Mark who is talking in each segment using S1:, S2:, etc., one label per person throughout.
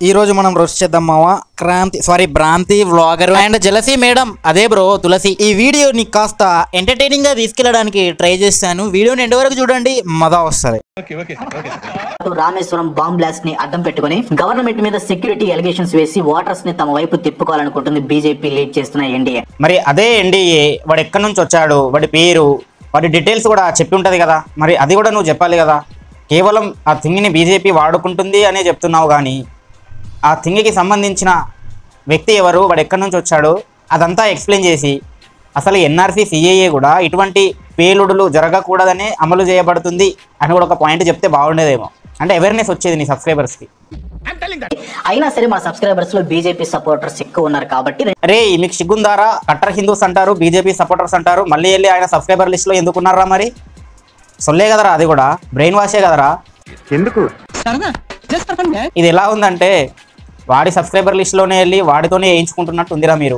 S1: ఈ రోజు మనం రోస్ట్ చేద్దాం మావా భ్రాంతి వ్లాగర్ అండ్ జలసీ మేడం అదే బ్రో తులసి. ఈ వీడియోని కాస్త ఎంటర్టైనింగ్ గా తీసుకెళ్ళడానికి ట్రై చేశాను. వీడియోని ఎండ్ వరకు చూడండి, మజా వస్తుంది.
S2: రామేశ్వరం బాంబ్ బ్లాస్ట్ ని అడ్డం పెట్టుకుని గవర్నమెంట్ మీద సెక్యూరిటీ ఎలిగేషన్స్ వేసి ఓటర్స్ ని తమ వైపు తిప్పుకోవాలనుకుంటుంది బీజేపీ లీడ్ చేస్తున్న ఎన్డీఏ.
S1: మరి అదే ఎన్డీఏ వాడు ఎక్కడి నుంచి వచ్చాడు, వాడి పేరు, వాడి డీటెయిల్స్ కూడా చెప్పి ఉంటది కదా, మరి అది కూడా నువ్వు చెప్పాలి కదా. కేవలం ఆ థింగ్ని బీజేపీ వాడుకుంటుంది అనే చెప్తున్నావు, కానీ ఆ థింగ్కి సంబంధించిన వ్యక్తి ఎవరు, వాడు ఎక్కడి నుంచి వచ్చాడు, అదంతా ఎక్స్ప్లెయిన్ చేసి అసలు ఎన్ఆర్సీ సిఏఏ కూడా ఇటువంటి పేలుడులు జరగకూడదని అమలు చేయబడుతుంది అని కూడా ఒక పాయింట్ చెప్తే బాగుండేదేమో. అంటే అవేర్నెస్ వచ్చేది నీ సబ్స్క్రైబర్స్కి.
S2: అయినా సరే మన సబ్స్క్రైబర్స్ లో బీజేపీ సపోర్టర్స్ ఎక్కువ ఉన్నారు కాబట్టి
S1: రే మీకు సిగ్గుందారా, కట్టర్ హిందూస్ అంటారు, బీజేపీ సపోర్టర్స్ అంటారు, మళ్ళీ వెళ్ళి ఆయన సబ్స్క్రైబర్ లిస్ట్లో ఎందుకున్నారా? మరి సొల్లే కదరా, అది కూడా బ్రెయిన్ వాషే కదరా. ఎందుకు ఇది ఎలా ఉందంటే వాడి సబ్స్క్రైబర్ లిస్ట్లోనే వెళ్ళి వాడితోనే వేయించుకుంటున్నట్టు ఉందిరా మీరు.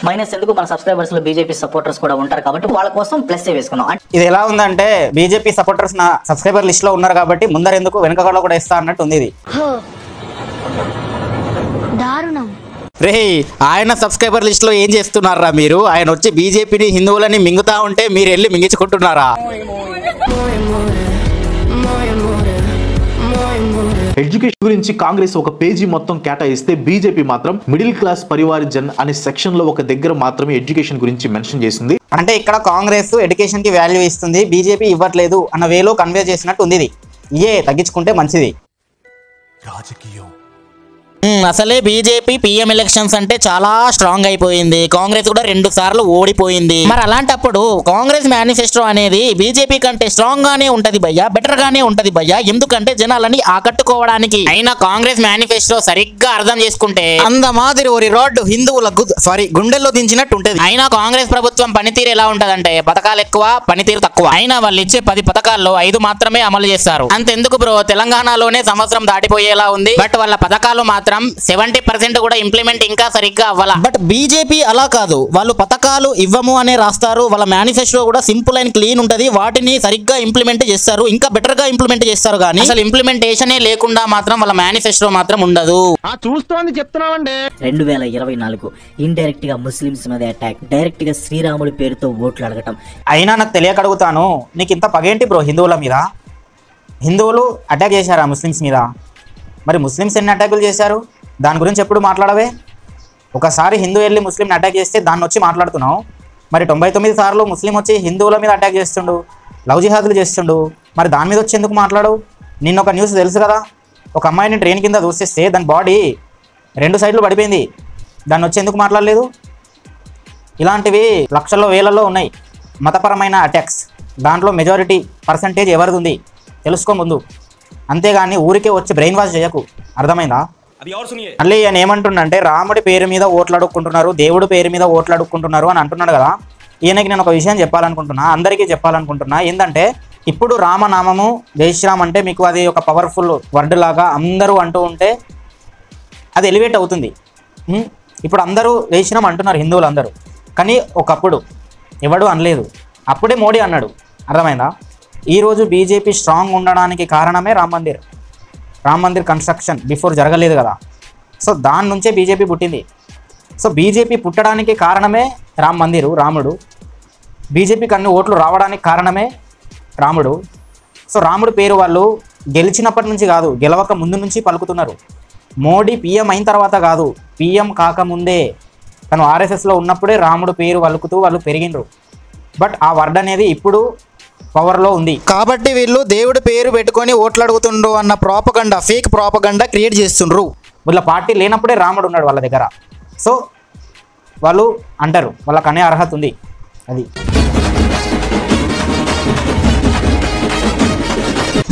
S2: మైనస్ ఎందుకు, మన సబ్స్క్రైబర్స్ లో బీజేపీ సపోర్టర్స్ కూడా ఉంటారు కాబట్టి వాళ్ళ కోసం ప్లస్ వేసుకున్నాం.
S1: ఇది ఎలా ఉందంటే బీజేపీ సపోర్టర్స్ నా సబ్స్క్రైబర్ లిస్ట్ లో ఉన్నారు కాబట్టి ముందర ఎందుకు వెనకగడ కూడా ఇస్తా అన్నట్టు ఉంది ఇది. రే ఆయన సబ్స్క్రైబర్ లిస్ట్ లో ఏం చేస్తున్నారా మీరు? ఆయన వచ్చి బీజేపీని హిందువులని మింగుతా ఉంటే మీరు వెళ్ళి మింగించుకుంటున్నారా?
S3: ఎడ్యుకేషన్ గురించి కాంగ్రెస్ ఒక పేజీ మొత్తం కేటాయిస్తే బీజేపీ మాత్రం మిడిల్ క్లాస్ పరివార్ జన్ అనే సెక్షన్ లో ఒక దగ్గర మాత్రమే ఎడ్యుకేషన్ గురించి మెన్షన్ చేసింది.
S1: అంటే ఇక్కడ కాంగ్రెస్ ఎడ్యుకేషన్ కి వాల్యూ ఇస్తుంది, బీజేపీ ఇవ్వట్లేదు అన్న వేలో కన్వే చేసినట్టు ఉంది. ఇది తగ్గించుకుంటే మంచిది. అసలే బీజేపీ పీఎం ఎలక్షన్స్ అంటే చాలా స్ట్రాంగ్ అయిపోయింది, కాంగ్రెస్ కూడా 2 సార్లు ఓడిపోయింది. మరి అలాంటప్పుడు కాంగ్రెస్ మేనిఫెస్టో అనేది బీజేపీ కంటే స్ట్రాంగ్ గానే ఉంటది భయ్యా, బెటర్ గానే ఉంటది భయ్యా. ఎందుకంటే జనాలని ఆకట్టుకోవడానికి. అయినా కాంగ్రెస్ మేనిఫెస్టో సరిగ్గా అర్థం చేసుకుంటే అందమాదిరి ఓరి రోడ్డు హిందువుల గుండెల్లో దించినట్టు ఉంటది. అయినా కాంగ్రెస్ ప్రభుత్వం పనితీరు ఎలా ఉంటదంటే పథకాలు ఎక్కువ, పనితీరు తక్కువ. అయినా వాళ్ళు ఇచ్చే 10 పథకాల్లో 5 మాత్రమే అమలు చేస్తారు. అంతెందుకు బ్రో, తెలంగాణలోనే సంవత్సరం దాటిపోయేలా ఉంది, బట్ వాళ్ళ పథకాలు మాత్రం 70% కూడా ఇంప్లిమెంట్ ఇంకా సరిగ్గా అవ్వాల. బట్ బీజేపీ అలా కాదు, వాళ్ళు పథకాలు ఇవ్వము అనే రాస్తారు, వాళ్ళ మేనిఫెస్టో కూడా సింపుల్ అండ్ క్లీన్ ఉంటది, వాటిని సరిగ్గా ఇంప్లిమెంట్ చేస్తారు, ఇంకా బెటర్ గా ఇంప్లిమెంట్ చేస్తారు. కానీ అసలు ఇంప్లిమెంటేషనే లేకుండా మాత్రం వాళ్ళ మేనిఫెస్టో మాత్రం ఉండదు.
S4: చూస్తోంది చెప్తున్నామండి.
S2: 2024 ఇండైరెక్ట్ గా ముస్లిమ్స్ మీద అటాక్, డైరెక్ట్ గా శ్రీరాముడి పేరుతో ఓట్లు అడగటం.
S1: అయినా నాకు తెలియక అడుగుతాను, నీకు ఇంత పగేంటి బ్రో హిందువుల మీద? హిందువులు అటాక్ చేశారా ముస్లిమ్స్ మీద? మరి ముస్లిమ్స్ ఎన్ని అటాకులు చేశారు దాని గురించి ఎప్పుడు మాట్లాడవే? ఒకసారి హిందూ వెళ్ళి ముస్లింని అటాక్ చేస్తే దాన్ని వచ్చి మాట్లాడుతున్నావు. మరి 99 సార్లు ముస్లిం వచ్చి హిందువుల మీద అటాక్ చేస్తుండు, లవ్ జిహాదులు చేస్తుండు, మరి దాని మీద వచ్చి ఎందుకు మాట్లాడవు? నిన్న ఒక న్యూస్ తెలుసు కదా, ఒక అమ్మాయిని ట్రైన్ కింద దూసేస్తే దాని బాడీ 2 సైడ్లు పడిపోయింది, దాన్ని వచ్చి ఎందుకు మాట్లాడలేదు? ఇలాంటివి లక్షల్లో వేలల్లో ఉన్నాయి మతపరమైన అటాక్స్. దాంట్లో మెజారిటీ పర్సంటేజ్ ఎవరిది ఉంది తెలుసుకో ముందు, అంతేగాని ఊరికే వచ్చి బ్రెయిన్ వాష్ చేయకు, అర్థమైందా? మళ్ళీ ఆయన ఏమంటుండంటే రాముడి పేరు మీద ఓట్లు అడుక్కుంటున్నారు, దేవుడి పేరు మీద ఓట్లు అడుక్కుంటున్నారు అని అంటున్నాడు కదా. ఈయనకి నేను ఒక విషయం చెప్పాలనుకుంటున్నా, అందరికీ చెప్పాలనుకుంటున్నా. ఏంటంటే ఇప్పుడు రామనామము జై శ్రీరామ్ అంటే మీకు అది ఒక పవర్ఫుల్ వర్డ్ లాగా అందరూ అంటూ ఉంటే అది ఎలివేట్ అవుతుంది. ఇప్పుడు అందరూ జై శ్రీరామ్ అంటున్నారు హిందువులు అందరూ, కానీ ఒకప్పుడు ఎవడు అనలేదు, అప్పుడే మోడీ అన్నాడు, అర్థమైందా? ఈరోజు బీజేపీ స్ట్రాంగ్ ఉండడానికి కారణమే రామ్ మందిర్ కన్స్ట్రక్షన్ బిఫోర్ జరగలేదు కదా. సో దాని నుంచే బీజేపీ పుట్టింది. సో బీజేపీ పుట్టడానికి కారణమే రామ్ మందిరు, రాముడు. బీజేపీకి అన్ని ఓట్లు రావడానికి కారణమే రాముడు. సో రాముడు పేరు వాళ్ళు గెలిచినప్పటి నుంచి కాదు, గెలవక ముందు నుంచి పలుకుతున్నారు. మోడీ పీఎం అయిన తర్వాత కాదు, పీఎం కాకముందే తను ఆర్ఎస్ఎస్లో ఉన్నప్పుడే రాముడు పేరు వలుకుతూ వాళ్ళు పెరిగినరు. బట్ ఆ వర్డ్ అనేది ఇప్పుడు పవర్లో ఉంది కాబట్టి వీళ్ళు దేవుడి పేరు పెట్టుకొని ఓట్లు అడుగుతుండ్రు అన్న ప్రాపగండా, ఫేక్ ప్రాపగండా క్రియేట్ చేస్తుండ్రు. వీళ్ళ పార్టీ లేనప్పుడే రాముడు ఉన్నాడు వాళ్ళ దగ్గర. సో వాళ్ళు అంటారు, వాళ్ళకి అనే అర్హత ఉంది. అది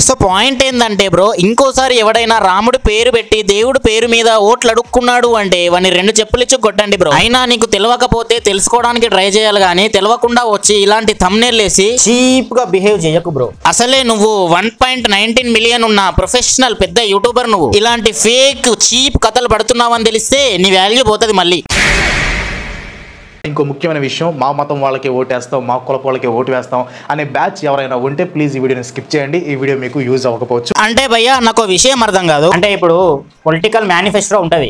S1: సో పాయింట్ ఏంటంటే బ్రో, ఇంకోసారి ఎవడైనా రాముడి పేరు పెట్టి దేవుడి పేరు మీద ఓట్లు అడుక్కున్నాడు అంటే వాడిని 2 చెప్పులు ఇచ్చి కొట్టండి బ్రో. అయినా నీకు తెలియకపోతే తెలుసుకోవడానికి ట్రై చేయాలి, కానీ తెలియకుండా వచ్చి ఇలాంటి థంబ్నెయిల్ వేసి చీప్ గా బిహేవ్ చేయకు బ్రో. అసలే నువ్వు 1.19 మిలియన్ ఉన్న ప్రొఫెషనల్ పెద్ద యూట్యూబర్, నువ్వు ఇలాంటి ఫేక్ చీప్ కథలు పడుతున్నావు అని తెలిస్తే నీ వాల్యూ పోతుంది మళ్ళీ.
S3: ఇంకో ముఖ్యమైన విషయం, మా మతం వాళ్ళకే ఓటేస్తాం, మా కులపు వాళ్ళకే ఓటు వేస్తాం అనే బ్యాచ్ ఎవరైనా ఉంటే ప్లీజ్ ఈ వీడియోని స్కిప్ చేయండి. ఈ వీడియో మీకు యూజ్ అవ్వకపోవచ్చు.
S1: అంటే భయ్యా నాకు విషయం అర్థం కాదు. అంటే ఇప్పుడు పొలిటికల్ మేనిఫెస్టో ఉంటుంది,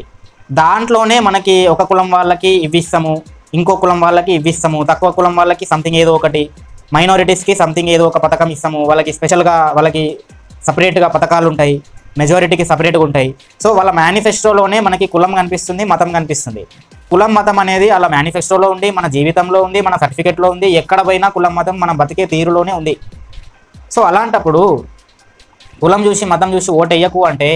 S1: దాంట్లోనే మనకి ఒక కులం వాళ్ళకి ఇవ్విస్తాము, ఇంకో కులం వాళ్ళకి ఇవ్విస్తాము, తక్కువ కులం వాళ్ళకి సంథింగ్ ఏదో ఒకటి, మైనారిటీస్కి సంథింగ్ ఏదో ఒక పథకం ఇస్తాము, వాళ్ళకి స్పెషల్గా వాళ్ళకి సపరేట్గా పథకాలు ఉంటాయి, మెజారిటీకి సపరేట్గా ఉంటాయి. సో వాళ్ళ మేనిఫెస్టోలోనే మనకి కులం కనిపిస్తుంది, మతం కనిపిస్తుంది. కులం మతం అనేది అలా మేనిఫెస్టోలో ఉంది, మన జీవితంలో ఉంది, మన సర్టిఫికెట్లో ఉంది, ఎక్కడ పోయినా కులం మతం మన బతికే తీరులోనే ఉంది. సో అలాంటప్పుడు కులం చూసి మతం చూసి ఓటు వేయకు అంటే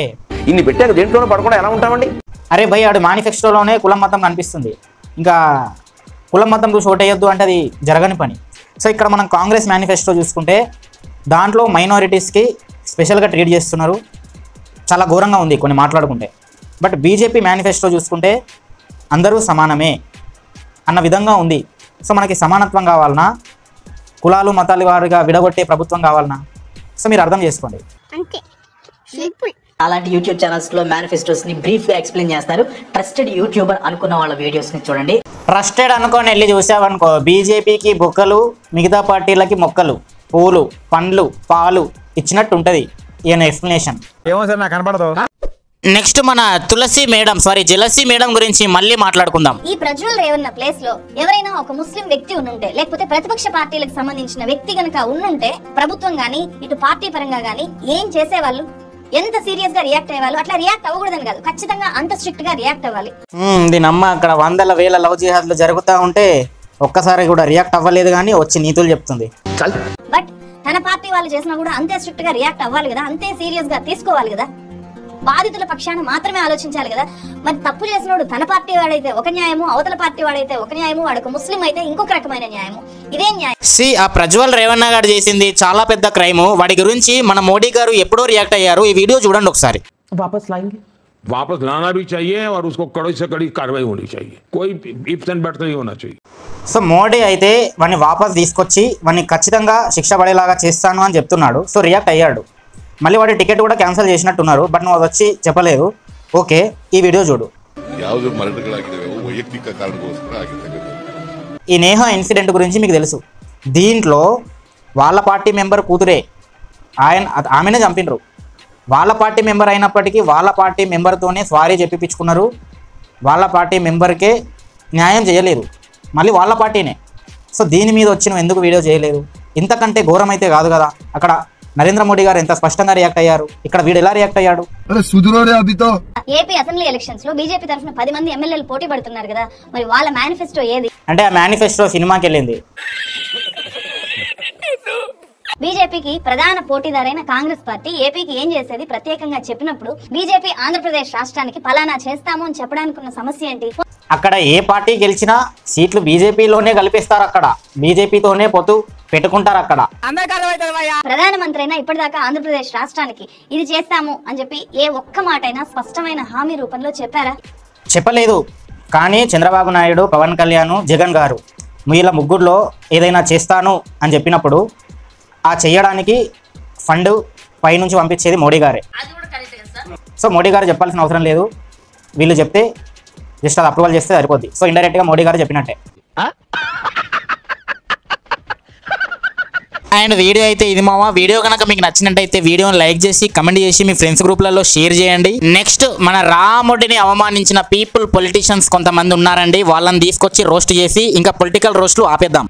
S5: ఇన్ని పెట్టాక దేంట్లోనూ పడకుండా ఎలా ఉంటామండి?
S1: అరే భయ్ ఆడు మేనిఫెస్టోలోనే కులం మతం కనిపిస్తుంది, ఇంకా కులం మతం చూసి ఓటు వేయొద్దు అంటే అది జరగని పని. సో ఇక్కడ మనం కాంగ్రెస్ మేనిఫెస్టో చూసుకుంటే దాంట్లో మైనారిటీస్కి స్పెషల్గా ట్రీట్ చేస్తున్నారు, చాలా ఘోరంగా ఉంది కొన్ని మాట్లాడుకుంటే. బట్ బీజేపీ మేనిఫెస్టో చూసుకుంటే అందరూ సమానమే అన్న విధంగా ఉంది. సో మనకి సమానత్వం కావాలన్నా, కులాలు మతాలు వారిగా విడగొట్టే ప్రభుత్వం కావాలన్నా? సో మీరు అర్థం చేసుకోండి.
S2: అలాంటి యూట్యూబ్ ఛానల్స్ లో మేనిఫెస్టోస్ ని బ్రీఫ్ గా ఎక్స్ప్లెయిన్ చేస్తారు. ట్రస్టెడ్ యూట్యూబర్ అనుకున్న వాళ్ళ వీడియోస్ ని చూడండి.
S1: ట్రస్టెడ్ అనుకొని వెళ్ళి చూసావనుకో, బీజేపీకి బొక్కలు, మిగతా పార్టీలకి మొక్కలు, పూలు, పండ్లు, పాలు ఇచ్చినట్టు ఉంటుంది ఈయన ఎక్స్ప్లెనేషన్.
S4: ఏమో సార్ నాకు కనపడదు.
S1: నెక్స్ట్ మన జలసి మేడం గురించి మళ్ళీ మాట్లాడుకుందాం.
S6: ఈ ప్రజ్వల్ రేవన్న ప్లేస్ లో ఎవరైనా ఒక ముస్లిం వ్యక్తి ఉండుంటే, లేకపోతే ప్రతిపక్ష పార్టీలకు సంబంధించిన వ్యక్తి గనక ఉండుంటే, ప్రభుత్వం గానీ ఇటు పార్టీ పరంగా గానీ ఏం చేసేవాళ్ళు, ఎంత సీరియస్ గా రియాక్ట్ అయ్యేవాళ్ళు? అట్లా రియాక్ట్ అవ్వకూడదని కాదు, ఖచ్చితంగా అంత స్ట్రిక్ట్ గా రియాక్ట్ అవ్వాలి.
S1: దీనమ్మ అక్కడ వందల వేల లవ్ జిహాద్లు జరుగుతూ ఉంటే ఒక్కసారి కూడా రియాక్ట్ అవ్వలేదు కానీ వచ్చి నీతులు చెప్తుంది.
S6: బట్ తన పార్టీ వాళ్ళు చేసినా కూడా అంతే స్ట్రిక్ట్ గా రియాక్ట్ అవ్వాలి కదా, అంతే సీరియస్ గా తీసుకోవాలి కదా, బాధితుల పక్షాన మాత్రమే ఆలోచించాలి కదా. మరి తప్పు చేసినోడు తన పార్టీ వాడైతే ఒక న్యాయము, అవతల పార్టీ వాడైతే ఒక న్యాయము, వాడొక ముస్లిం అయితే ఇంకొక రకమైన న్యాయము. ఇదే న్యాయం.
S1: ఆ ప్రజ్వల్ రేవన్న గారు చేసింది చాలా పెద్ద క్రైమ్. వాడి గురించి మన మోడీ గారు ఎప్పుడో రియాక్ట్ అయ్యారు. ఈ వీడియో చూడండి ఒకసారి.
S7: वापस लाना भी चाहिए और उसको कड़ी से कड़ी कार्रवाई होनी चाहिए, कोई इफ्स एंड बट्स नहीं होना चाहिए.
S1: సో మోడీ అయితే వాడిని వాపస్ తీసుకొచ్చి వాడిని ఖచ్చితంగా శిక్ష పడేలాగా చేస్తాను అని చెప్తున్నాడు. సో రియాక్ట్ అయ్యాడు. మళ్ళీ వాడి టికెట్ కూడా క్యాన్సిల్ చేసినట్టున్నారు. బట్ నువ్వు వచ్చి చెప్పలేదు. ఓకే, ఈ వీడియో చూడు. ఈ నేహా ఇన్సిడెంట్ గురించి మీకు తెలుసు. దీంట్లో వాళ్ళ పార్టీ మెంబర్ కూతురే, ఆమెనే చంపినరు. వాళ్ళ పార్టీ మెంబర్ అయినప్పటికీ వాళ్ళ పార్టీ మెంబర్తోనే సారీ చెప్పిపించుకున్నారు. వాళ్ళ పార్టీ మెంబర్కే న్యాయం చేయలేదు, మళ్ళీ వాళ్ళ పార్టీనే. సో దీని మీద వచ్చి నువ్వు ఎందుకు వీడియో చేయలేదు? ఇంతకంటే ఘోరం అయితే కాదు కదా. అక్కడ నరేంద్ర మోడీ గారు ఎంత స్పష్టంగా రియాక్ట్ అయ్యారు, ఇక్కడ వీడు ఎలా రియాక్ట్ అయ్యాడు?
S6: ఏపీ అసెంబ్లీ ఎలక్షన్స్ లో బీజేపీ తరఫున 10 మంది ఎమ్మెల్యేలు పోటీ పడుతున్నారు కదా, మరి వాళ్ళ మేనిఫెస్టో ఏది?
S1: అంటే ఆ మేనిఫెస్టో సినిమాకి వెళ్ళింది.
S6: బీజేపీకి ప్రధాన పోటీదారైన కాంగ్రెస్ పార్టీ ఏపీకి ఏం చేసేది ప్రత్యేకంగా చెప్పినప్పుడు బీజేపీ ఆంధ్రప్రదేశ్ రాష్ట్రానికి ఫలానా చేస్తాము అని చెప్పడానికి ఉన్న సమస్య ఏంటి?
S1: అక్కడ ఏ పార్టీ గెలిచినా సీట్లు బీజేపీలోనే కల్పిస్తారు. అక్కడ బీజేపీతోనే పొత్తు పెట్టుకుంటారు. అక్కడ
S6: ప్రధానమంత్రి అయినా ఇప్పటిదాకా ఆంధ్రప్రదేశ్ రాష్ట్రానికి ఇది చేస్తాము అని చెప్పి ఏ ఒక్క మాట అయినా స్పష్టమైన హామీ రూపంలో చెప్పారా?
S1: చెప్పలేదు. కానీ చంద్రబాబు నాయుడు, పవన్ కళ్యాణ్, జగన్ గారు వీళ్ళ ముగ్గురులో ఏదైనా చేస్తాను అని చెప్పినప్పుడు ఆ చేయడానికి ఫండ్ పైనుంచి పంపించేది మోడీ గారే. సో మోడీ గారు చెప్పాల్సిన అవసరం లేదు. వీళ్ళు చెప్తే జస్ట్ అది అప్రూవల్ చేస్తే సరిపోద్ది. సో ఇండైరెక్ట్గా మోడీ గారు చెప్పినట్టే. అండ్ వీడియో అయితే ఇది మావా. వీడియో కనుక మీకు నచ్చినట్టయితే వీడియోని లైక్ చేసి కమెంట్ చేసి మీ ఫ్రెండ్స్ గ్రూప్లలో షేర్ చేయండి. నెక్స్ట్ మన రాముడిని అవమానించిన పొలిటీషియన్స్ కొంతమంది ఉన్నారండి, వాళ్ళని తీసుకొచ్చి రోస్ట్ చేసి ఇంకా పొలిటికల్ రోస్ట్లు ఆపేద్దాం.